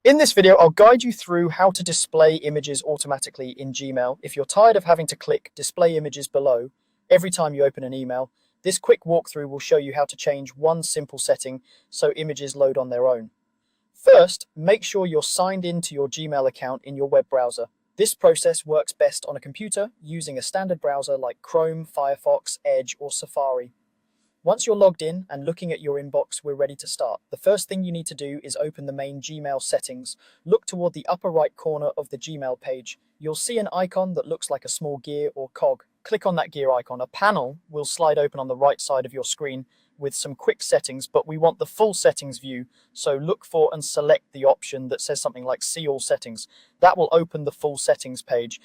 In this video, I'll guide you through how to display images automatically in Gmail. If you're tired of having to click display images below every time you open an email, this quick walkthrough will show you how to change one simple setting so images load on their own. First, make sure you're signed into your Gmail account in your web browser. This process works best on a computer using a standard browser like Chrome, Firefox, Edge, or Safari. Once you're logged in and looking at your inbox, we're ready to start. The first thing you need to do is open the main Gmail settings. Look toward the upper right corner of the Gmail page. You'll see an icon that looks like a small gear or cog. Click on that gear icon. A panel will slide open on the right side of your screen with some quick settings, but we want the full settings view, so look for and select the option that says something like See All Settings. That will open the full settings page.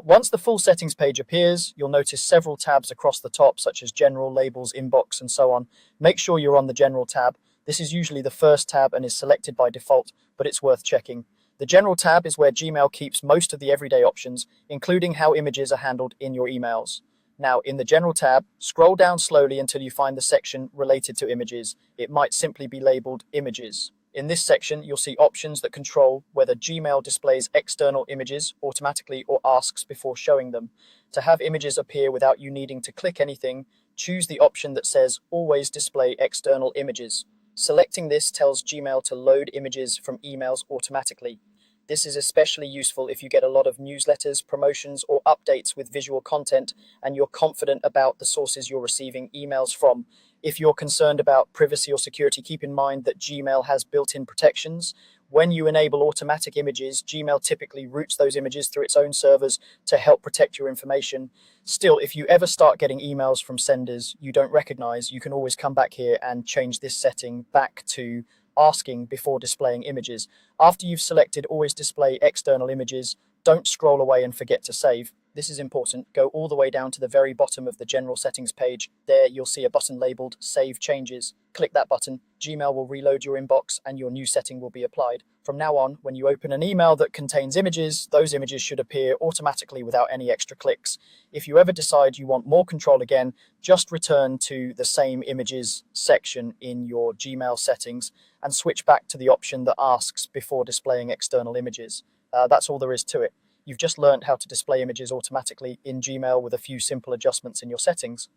Once the full settings page appears, you'll notice several tabs across the top, such as General, Labels, Inbox, and so on. Make sure you're on the General tab. This is usually the first tab and is selected by default, but it's worth checking. The General tab is where Gmail keeps most of the everyday options, including how images are handled in your emails. Now, in the General tab, scroll down slowly until you find the section related to images. It might simply be labeled Images. In this section, you'll see options that control whether Gmail displays external images automatically or asks before showing them. To have images appear without you needing to click anything, choose the option that says Always Display External Images. Selecting this tells Gmail to load images from emails automatically. This is especially useful if you get a lot of newsletters, promotions, or updates with visual content and you're confident about the sources you're receiving emails from. If you're concerned about privacy or security, keep in mind that Gmail has built-in protections. When you enable automatic images, Gmail typically routes those images through its own servers to help protect your information. Still, if you ever start getting emails from senders you don't recognize, you can always come back here and change this setting back to asking before displaying images. After you've selected Always Display External Images, don't scroll away and forget to save. This is important. Go all the way down to the very bottom of the General Settings page. There you'll see a button labeled Save Changes. Click that button. Gmail will reload your inbox and your new setting will be applied. From now on, when you open an email that contains images, those images should appear automatically without any extra clicks. If you ever decide you want more control again, just return to the same images section in your Gmail settings and switch back to the option that asks before displaying external images. That's all there is to it. You've just learned how to display images automatically in Gmail with a few simple adjustments in your settings.